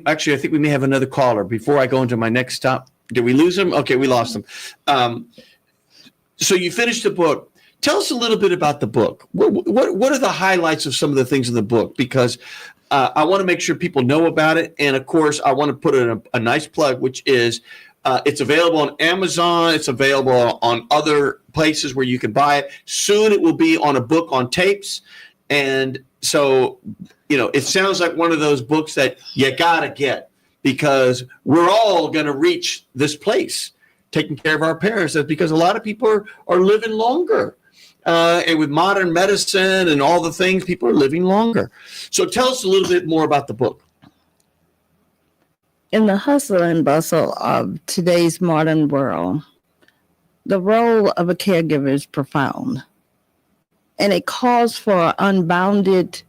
[SPEAKER 1] Actually, I think we may have another caller before I go into my next stop. Did we lose him? Okay, we lost him. So you finished the book. Tell us a little bit about the book. What are the highlights of some of the things in the book? Because I want to make sure people know about it. And, of course, I want to put in a nice plug, which is it's available on Amazon. It's available on other places where you can buy it. Soon it will be on a book on tapes. And so, it sounds like one of those books that you got to get, because we're all going to reach this place, taking care of our parents. That's because a lot of people are living longer. And with modern medicine and all the things, people are living longer. So tell us a little bit more about the book.
[SPEAKER 2] In the hustle and bustle of today's modern world, the role of a caregiver is profound. And it calls for unbounded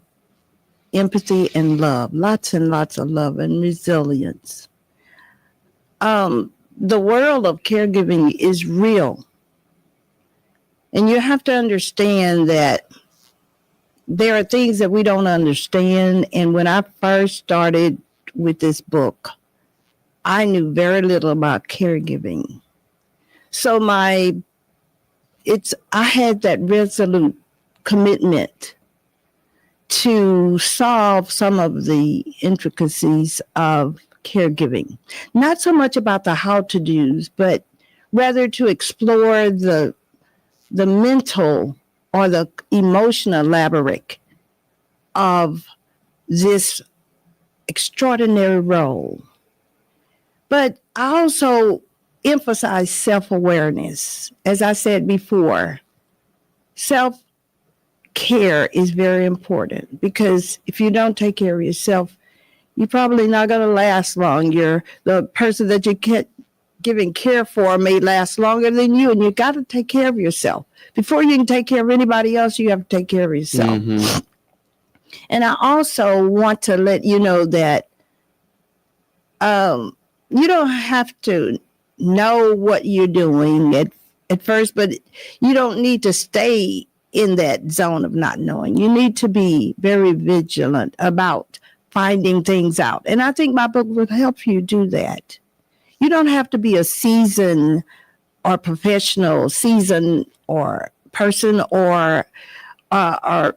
[SPEAKER 2] empathy and love, lots and lots of love and resilience. The world of caregiving is real. And you have to understand that there are things that we don't understand. And when I first started with this book, I knew very little about caregiving. So I had that resolute commitment to solve some of the intricacies of caregiving. Not so much about the how-to-dos, but rather to explore the mental or the emotional labyrinth of this extraordinary role. But I also emphasize self-awareness. As I said before, self-care is very important, because if you don't take care of yourself, you're probably not going to last long. The person that you're giving care for may last longer than you, and you got to take care of yourself. Before you can take care of anybody else, you have to take care of yourself. Mm-hmm. And I also want to let you know that you don't have to know what you're doing at first, but you don't need to stay in that zone of not knowing. You need to be very vigilant about finding things out. And I think my book will help you do that. You don't have to be a seasoned or professional, seasoned or person or a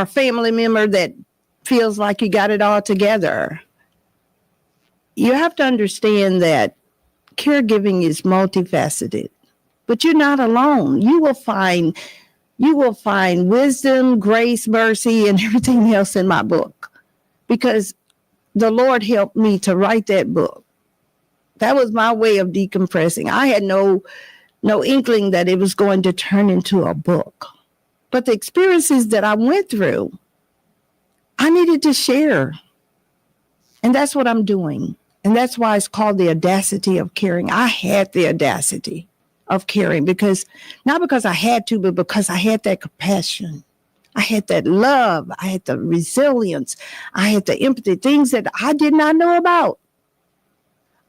[SPEAKER 2] family member that feels like you got it all together. You have to understand that caregiving is multifaceted, but you're not alone. You will find wisdom, grace, mercy, and everything else in my book, because the Lord helped me to write that book. That was my way of decompressing. I had no inkling that it was going to turn into a book. But the experiences that I went through, I needed to share. And that's what I'm doing. And that's why it's called the Audacity of Caring. I had the audacity of caring, not because I had to, but because I had that compassion. I had that love. I had the resilience. I had the empathy, things that I did not know about.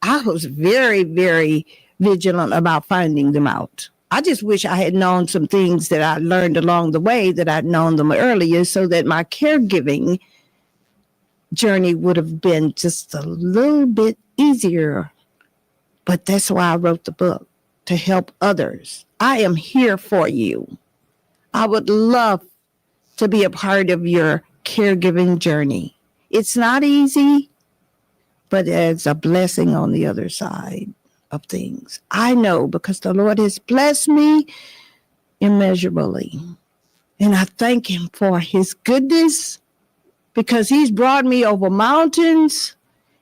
[SPEAKER 2] I was very, very vigilant about finding them out. I just wish I had known some things that I learned along the way, that I'd known them earlier, so that my caregiving journey would have been just a little bit easier. But that's why I wrote the book, to help others. I am here for you. I would love to be a part of your caregiving journey. It's not easy, but there's a blessing on the other side of things. I know, because the Lord has blessed me immeasurably. And I thank him for his goodness, because he's brought me over mountains.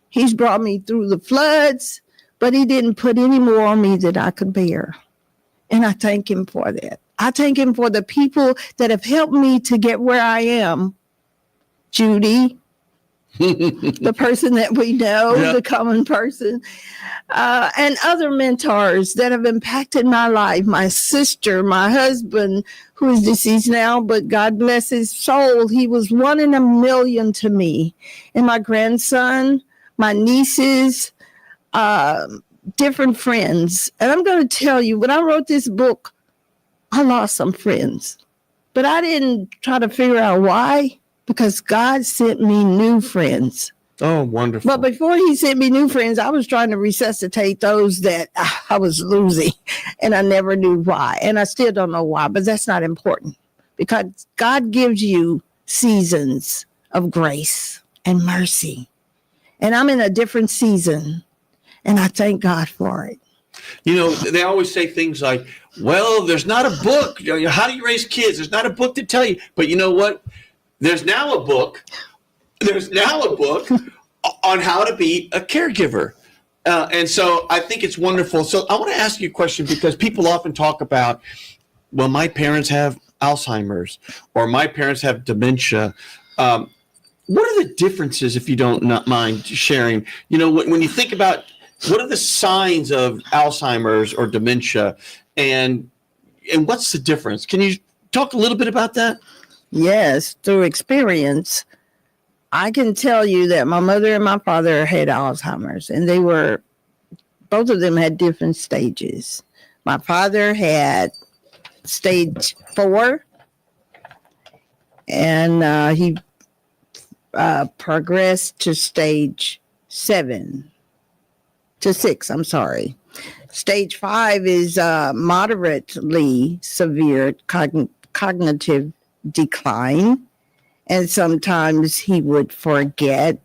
[SPEAKER 2] He's brought me through the floods, but he didn't put any more on me that I could bear. And I thank him for that. I thank him for the people that have helped me to get where I am. Judy, the person that we know, yep. The common person, and other mentors that have impacted my life. My sister, my husband, who is deceased now, but God bless his soul. He was 1 in a million to me. And my grandson, my nieces, different friends. And I'm going to tell you, when I wrote this book, I lost some friends. But I didn't try to figure out why, because God sent me new friends.
[SPEAKER 1] Oh, wonderful.
[SPEAKER 2] But before he sent me new friends, I was trying to resuscitate those that I was losing, and I never knew why. And I still don't know why, but that's not important, because God gives you seasons of grace and mercy. And I'm in a different season, and I thank God for it.
[SPEAKER 1] You know, they always say things like, well, there's not a book. How do you raise kids? There's not a book to tell you. But you know what? There's now a book. There's now a book on how to be a caregiver. And so I think it's wonderful. So I want to ask you a question, because people often talk about, well, my parents have Alzheimer's, or my parents have dementia. What are the differences, if you don't not mind sharing? You know, when you think about, what are the signs of Alzheimer's or dementia, and what's the difference? Can you talk a little bit about that?
[SPEAKER 2] Yes, through experience, I can tell you that my mother and my father had Alzheimer's, and both of them had different stages. My father had stage 4, and he progressed to stage 6. I'm sorry. Stage 5 is moderately severe cognitive decline. And sometimes he would forget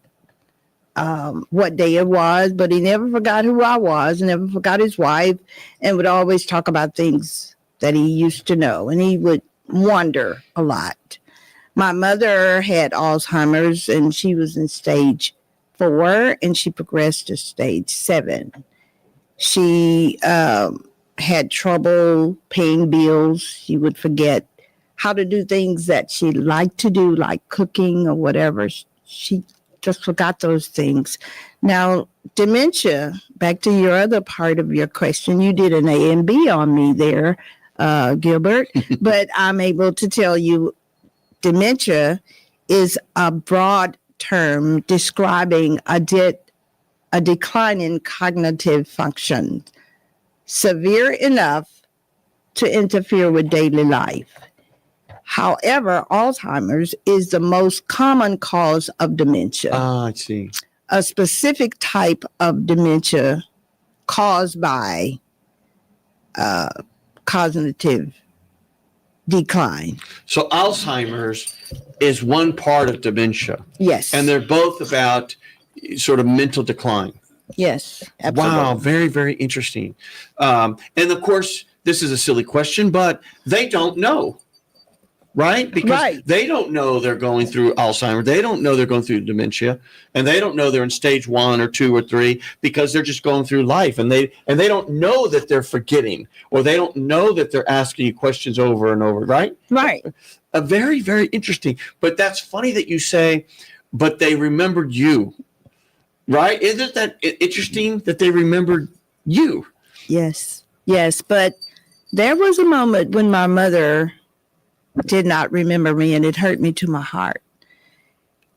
[SPEAKER 2] what day it was, but he never forgot who I was, never forgot his wife, and would always talk about things that he used to know. And he would wonder a lot. My mother had Alzheimer's, and she was in stage 4 and she progressed to stage 7. She had trouble paying bills. She would forget how to do things that she liked to do, like cooking or whatever. She just forgot those things. Now, dementia, back to your other part of your question, you did an A and B on me there, Gilbert, but I'm able to tell you dementia is a broad term describing a decline in cognitive function, severe enough to interfere with daily life. However, Alzheimer's is the most common cause of dementia.
[SPEAKER 1] I see.
[SPEAKER 2] A specific type of dementia caused by cognitive decline.
[SPEAKER 1] So Alzheimer's is one part of dementia.
[SPEAKER 2] Yes.
[SPEAKER 1] And they're both about sort of mental decline.
[SPEAKER 2] Yes, absolutely.
[SPEAKER 1] Wow, very, very interesting. And of course, this is a silly question, but they don't know, right? Because they don't know they're going through Alzheimer's. They don't know they're going through dementia, and they don't know they're in stage 1 or 2 or 3 because they're just going through life, and they don't know that they're forgetting, or they don't know that they're asking you questions over and over, right?
[SPEAKER 2] Right.
[SPEAKER 1] A very, very interesting. But that's funny that you say, but they remembered you. Right? Isn't that interesting that they remembered you?
[SPEAKER 2] Yes. Yes. But there was a moment when my mother did not remember me, and it hurt me to my heart.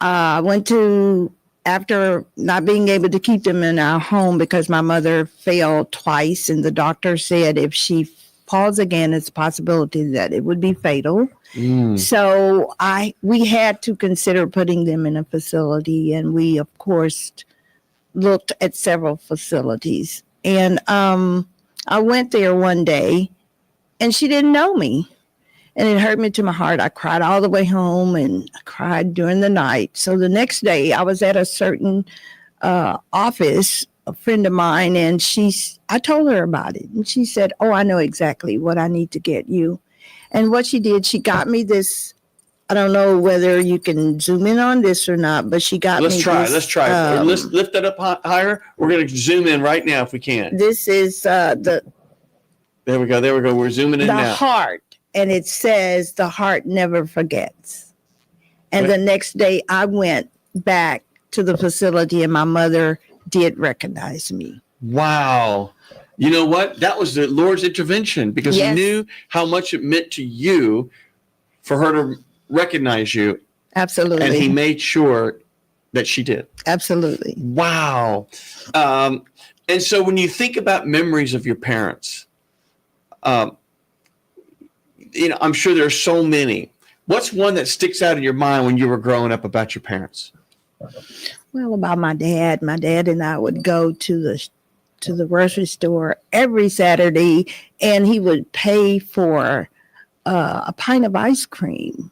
[SPEAKER 2] I went to, after not being able to keep them in our home because my mother fell twice, and the doctor said if she falls again, it's a possibility that it would be fatal. So we had to consider putting them in a facility, and we, of course, looked at several facilities. And I went there one day, and she didn't know me. And it hurt me to my heart. I cried all the way home, and I cried during the night. So the next day, I was at a certain office, a friend of mine, and I told her about it. And she said, "Oh, I know exactly what I need to get you." And what she did, she got me this. I don't know whether you can zoom in on this or not, but she got me this.
[SPEAKER 1] Let's try. Let's lift that up higher. We're going to zoom in right now if we can.
[SPEAKER 2] This is There
[SPEAKER 1] we go. We're zooming in now.
[SPEAKER 2] The heart. And it says the heart never forgets. And the next day I went back to the facility, and my mother did recognize me.
[SPEAKER 1] Wow. You know what? That was the Lord's intervention, because He knew how much it meant to you for her to recognize you.
[SPEAKER 2] Absolutely.
[SPEAKER 1] And He made sure that she did.
[SPEAKER 2] Absolutely.
[SPEAKER 1] Wow. And so when you think about memories of your parents, I'm sure there are so many. What's one that sticks out in your mind when you were growing up about your parents?
[SPEAKER 2] Well, about my dad. My dad and I would go to the grocery store every Saturday, and he would pay for a pint of ice cream.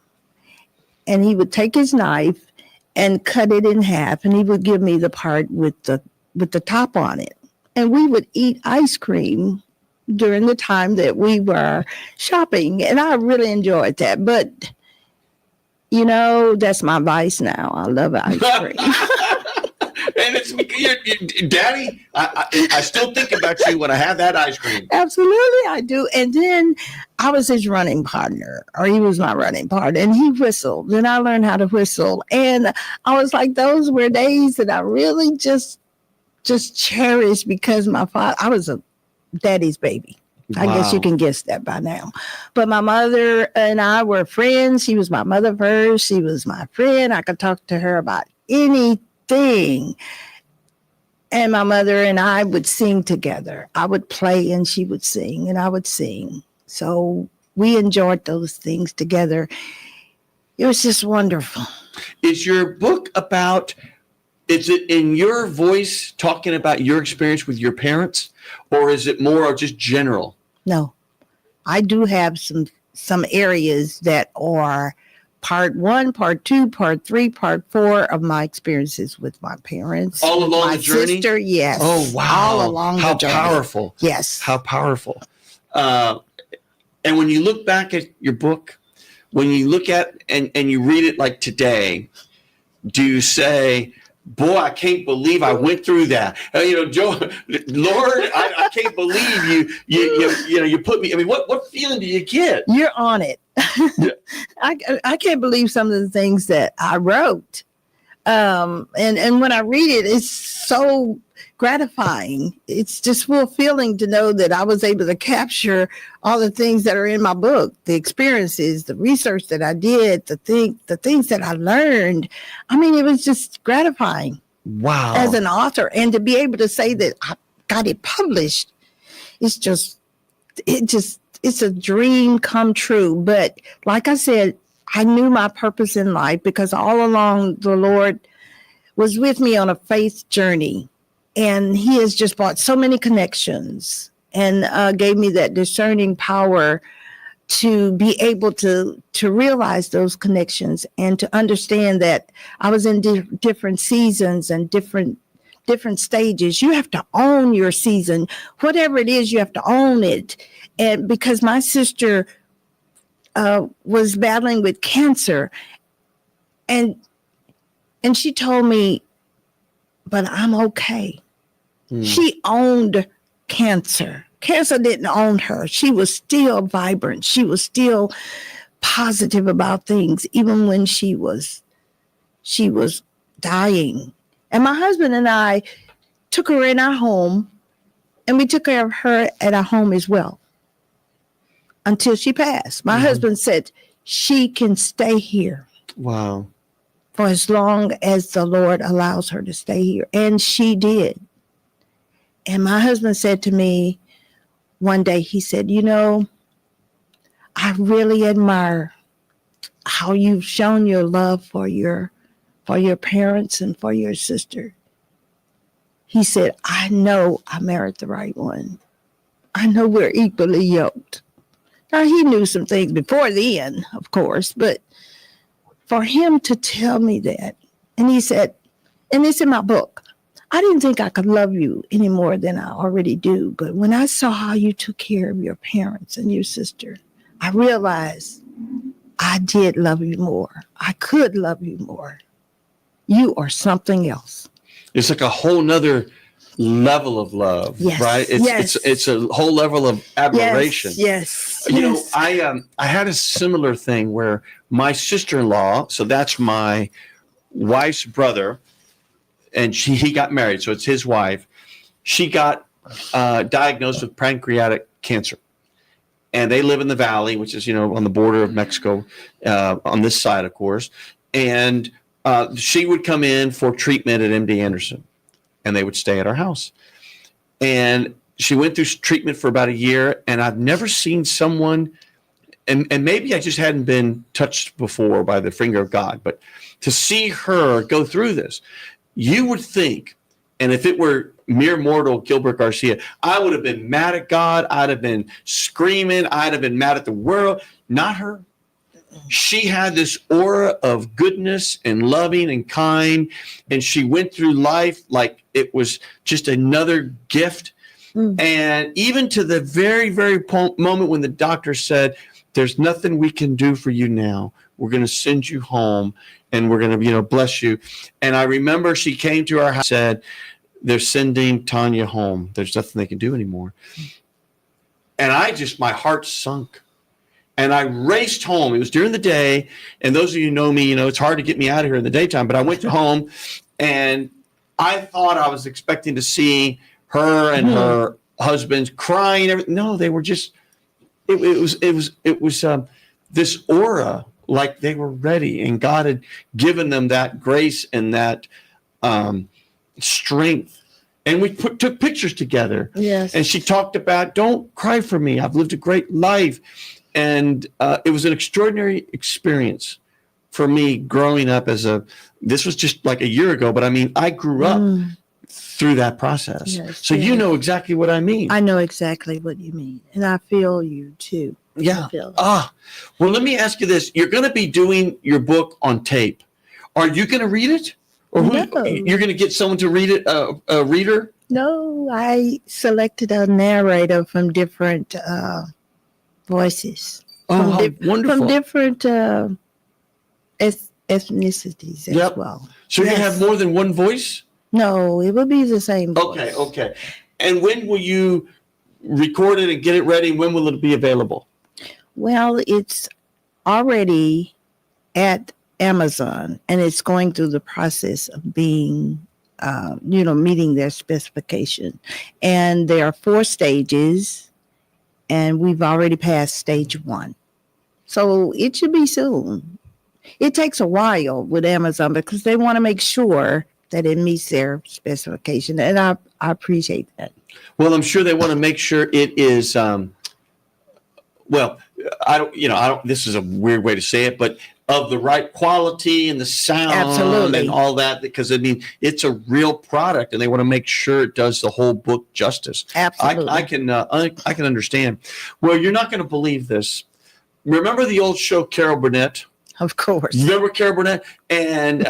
[SPEAKER 2] And he would take his knife and cut it in half, and he would give me the part with the top on it. And we would eat ice cream during the time that we were shopping, and I really enjoyed that. But, that's my vice now. I love ice cream.
[SPEAKER 1] And it's Daddy, I still think about you when I have that ice cream.
[SPEAKER 2] Absolutely, I do. And then I was his running partner, or he was my running partner, and he whistled. And I learned how to whistle. And I was like, those were days that I really just cherished, because I was a daddy's baby. I guess you can guess that by now. But my mother and I were friends. She was my mother first. She was my friend. I could talk to her about anything. And my mother and I would sing together. I would play and she would sing, and I would sing. So we enjoyed those things together. It was just wonderful.
[SPEAKER 1] Is your book is it in your voice talking about your experience with your parents, or is it more just general?
[SPEAKER 2] No, I do have some areas that are part 1, part 2, part 3, part 4 of my experiences with my parents.
[SPEAKER 1] All along the journey?
[SPEAKER 2] My sister, yes.
[SPEAKER 1] Oh, wow.
[SPEAKER 2] All along the journey.
[SPEAKER 1] How powerful.
[SPEAKER 2] Yes.
[SPEAKER 1] How powerful. And when you look back at your book, when you look at and you read it like today, do you say, boy, I can't believe I went through that. Joe, Lord, I can't believe you put me. I mean, what feeling do you get?
[SPEAKER 2] You're on it. I can't believe some of the things that I wrote. And when I read it, it's so gratifying. It's just fulfilling to know that I was able to capture all the things that are in my book, the experiences, the research that I did, the things that I learned. I mean, it was just gratifying.
[SPEAKER 1] Wow.
[SPEAKER 2] As an author, and to be able to say that I got it published, it's a dream come true. But like I said, I knew my purpose in life because all along the Lord was with me on a faith journey. And he has just brought so many connections and gave me that discerning power to be able to realize those connections and to understand that I was in different seasons and different stages. You have to own your season. Whatever it is, you have to own it. And because my sister was battling with cancer, and she told me, but I'm okay. She owned cancer. Cancer didn't own her. She was still vibrant. She was still positive about things, even when she was dying. And my husband and I took her in our home, and we took care of her at our home as well until she passed. My husband said she can stay here.
[SPEAKER 1] Wow.
[SPEAKER 2] For as long as the Lord allows her to stay here. And she did. And my husband said to me one day, he said, I really admire how you've shown your love for your parents and for your sister. He said, I know I married the right one. I know we're equally yoked. Now, he knew some things before then, of course, but for him to tell me that, and he said, and it's in my book, I didn't think I could love you any more than I already do. But when I saw how you took care of your parents and your sister, I realized I did love you more. I could love you more. You are something else.
[SPEAKER 1] It's like a whole nother level of love,
[SPEAKER 2] yes,
[SPEAKER 1] right? It's a whole level of admiration.
[SPEAKER 2] Yes.
[SPEAKER 1] I had a similar thing where my sister-in-law, so that's my wife's brother, and he got married, so it's his wife. She got diagnosed with pancreatic cancer, and they live in the valley, which is on the border of Mexico, on this side, of course. And she would come in for treatment at MD Anderson, and they would stay at our house. And she went through treatment for about a year, and I've never seen someone, and maybe I just hadn't been touched before by the finger of God, but to see her go through this, you would think, and if it were mere mortal Gilbert Garcia, I would have been mad at God. I'd have been screaming. I'd have been mad at the world. Not her. She had this aura of goodness and loving and kind, and she went through life like it was just another gift. And even to the very, very moment when the doctor said, there's nothing we can do for you now. We're going to send you home, and we're going to, bless you. And I remember she came to our house and said, they're sending Tanya home. There's nothing they can do anymore. And my heart sunk. And I raced home. It was during the day. And those of you who know me, it's hard to get me out of here in the daytime. But I went home, and I thought I was expecting to see her and her husband crying. Everything. No, they were just, it was this aura, like they were ready, and God had given them that grace and that strength. And we took pictures together. Yes. And she talked about, don't cry for me. I've lived a great life. And it was an extraordinary experience for me growing up this was just like a year ago, but I grew up through that process. Yes, so you know exactly what I mean.
[SPEAKER 2] I know exactly what you mean. And I feel you too.
[SPEAKER 1] Yeah. Well, let me ask you this. You're going to be doing your book on tape. Are you going to read it? Or you're going to get someone to read it, a reader?
[SPEAKER 2] No, I selected a narrator from different voices.
[SPEAKER 1] Wonderful.
[SPEAKER 2] From different ethnicities as
[SPEAKER 1] Yep.
[SPEAKER 2] well.
[SPEAKER 1] So you
[SPEAKER 2] Yes.
[SPEAKER 1] have more than one voice?
[SPEAKER 2] No, it would be the same voice.
[SPEAKER 1] Okay. And when will you record it and get it ready? When will it be available?
[SPEAKER 2] Well, it's already at Amazon, and it's going through the process of being, meeting their specification. And there are 4 stages, and we've already passed stage 1. So it should be soon. It takes a while with Amazon because they want to make sure that it meets their specification, and I appreciate that.
[SPEAKER 1] Well, I'm sure they want to make sure it is. This is a weird way to say it, but of the right quality and the sound
[SPEAKER 2] Absolutely.
[SPEAKER 1] and all that, because I mean, it's a real product, and they want to make sure it does the whole book justice.
[SPEAKER 2] Absolutely.
[SPEAKER 1] I can understand. Well, you're not going to believe this. Remember the old show Carol Burnett?
[SPEAKER 2] Of course.
[SPEAKER 1] Remember Carol Burnett? And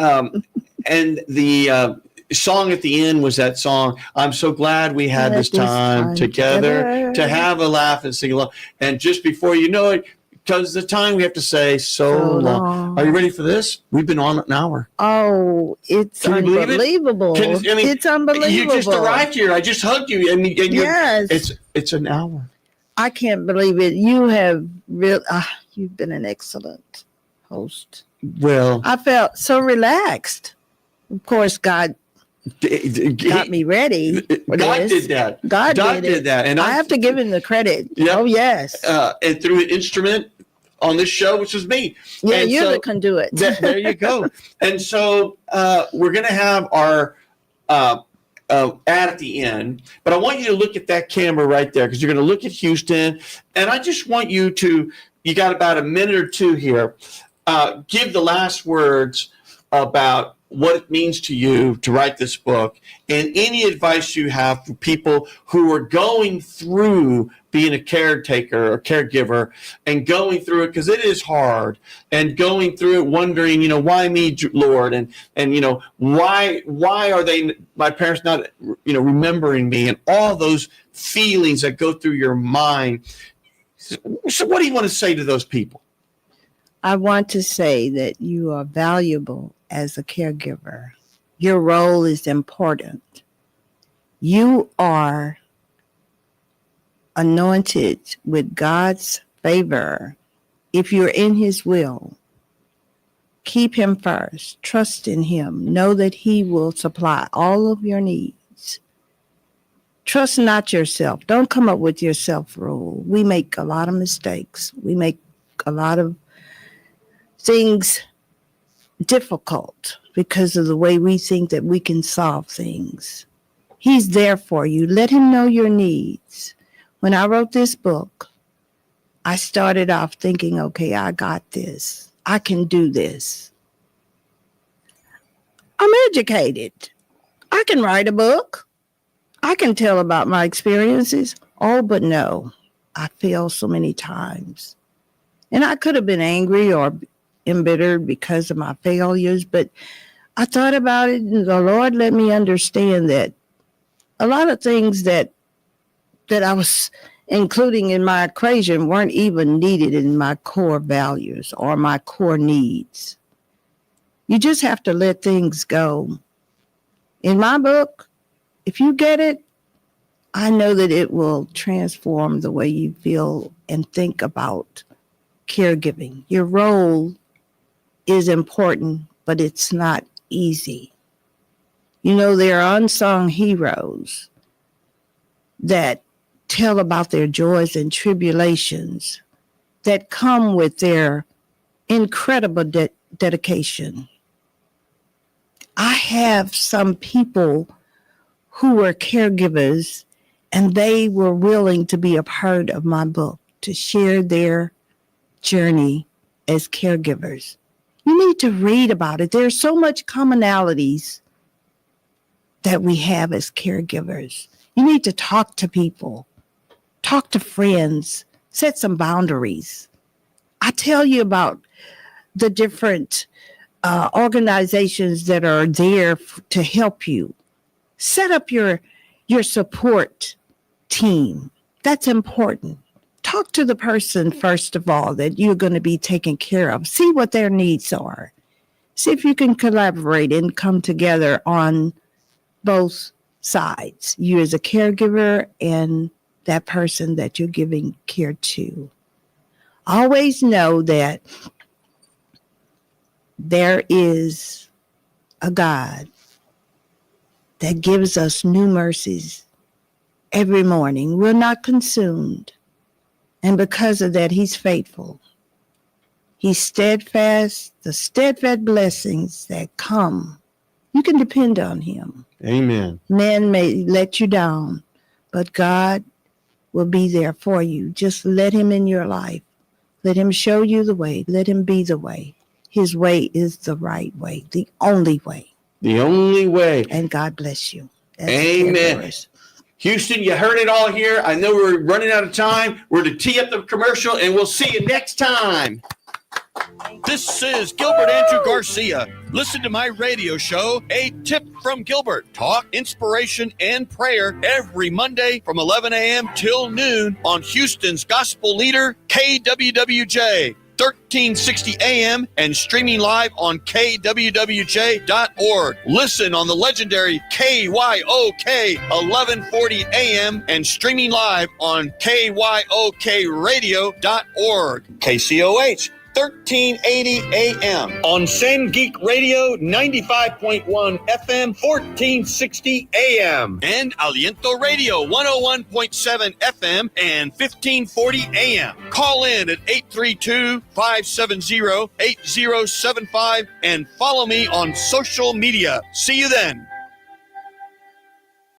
[SPEAKER 1] the song at the end was that song, I'm so glad we had this time together to have a laugh and sing along. And just before you know it, because the time we have to say so long. Are you ready for this? We've been on an hour.
[SPEAKER 2] Oh, it's unbelievable. It's unbelievable.
[SPEAKER 1] You just arrived here. I just hugged you.
[SPEAKER 2] Yes.
[SPEAKER 1] It's an hour.
[SPEAKER 2] I can't believe it. You have you've been an excellent host.
[SPEAKER 1] Well,
[SPEAKER 2] I felt so relaxed. Of course, God got me ready.
[SPEAKER 1] God did that.
[SPEAKER 2] God did that.
[SPEAKER 1] And
[SPEAKER 2] I have to give him the credit.
[SPEAKER 1] Yep.
[SPEAKER 2] Oh, yes.
[SPEAKER 1] And through an instrument on this show, which was me.
[SPEAKER 2] Yeah,
[SPEAKER 1] and
[SPEAKER 2] you're the conduit.
[SPEAKER 1] There you go. And so we're going to have our ad at the end, but I want you to look at that camera right there, because you're going to look at Houston, and I just want you got about a minute or 2 here, give the last words about what it means to you to write this book, and any advice you have for people who are going through being a caretaker or caregiver and going through it, because it is hard, and going through it wondering, why me, Lord, and why are my parents not remembering me, and all those feelings that go through your mind. So what do you want to say to those people?
[SPEAKER 2] I want to say that you are valuable as a caregiver. Your role is important. You are anointed with God's favor. If you're in his will, keep him first. Trust in him. Know that he will supply all of your needs. Trust not yourself. Don't come up with your self-rule. We make a lot of mistakes. We make a lot of things difficult because of the way we think that we can solve things. He's there for you. Let him know your needs. When I wrote this book, I started off thinking, okay, I got this. I can do this. I'm educated. I can write a book. I can tell about my experiences. Oh, but no, I failed so many times. And I could have been angry or embittered because of my failures, but I thought about it, and the Lord let me understand that a lot of things that I was including in my equation weren't even needed in my core values or my core needs. You just have to let things go. In my book, if you get it, I know that it will transform the way you feel and think about caregiving. Your role is important, but it's not easy. There are unsung heroes that tell about their joys and tribulations that come with their incredible dedication. I have some people who were caregivers, and they were willing to be a part of my book, to share their journey as caregivers. You need to read about it. There's so much commonalities that we have as caregivers. You need to talk to people, talk to friends, set some boundaries. I tell you about the different organizations that are there to help you. Set up your support team. That's important. Talk to the person, first of all, that you're going to be taking care of. See what their needs are. See if you can collaborate and come together on both sides. You as a caregiver and that person that you're giving care to. Always know that there is a God that gives us new mercies every morning. We're not consumed. And because of that, he's faithful. He's steadfast. The steadfast blessings that come, you can depend on him.
[SPEAKER 1] Amen.
[SPEAKER 2] Men may let you down, but God will be there for you. Just let him in your life. Let him show you the way. Let him be the way. His way is the right way, the only way.
[SPEAKER 1] The only way.
[SPEAKER 2] And God bless you.
[SPEAKER 1] Amen. Houston, you heard it all here. I know we're running out of time. We're to tee up the commercial, and we'll see you next time. This is Gilbert Andrew Garcia. Listen to my radio show, A Tip from Gilbert. Talk, inspiration, and prayer every Monday from 11 a.m. till noon on Houston's gospel leader, KWWJ. 1360 AM and streaming live on kwwj.org. Listen on the legendary KYOK 1140 AM and streaming live on kyokradio.org. KCOH 1380 AM on Same Geek Radio 95.1 FM 1460 AM and Aliento Radio 101.7 FM and 1540 AM. Call in at 832-570-8075 and follow me on social media. See you then.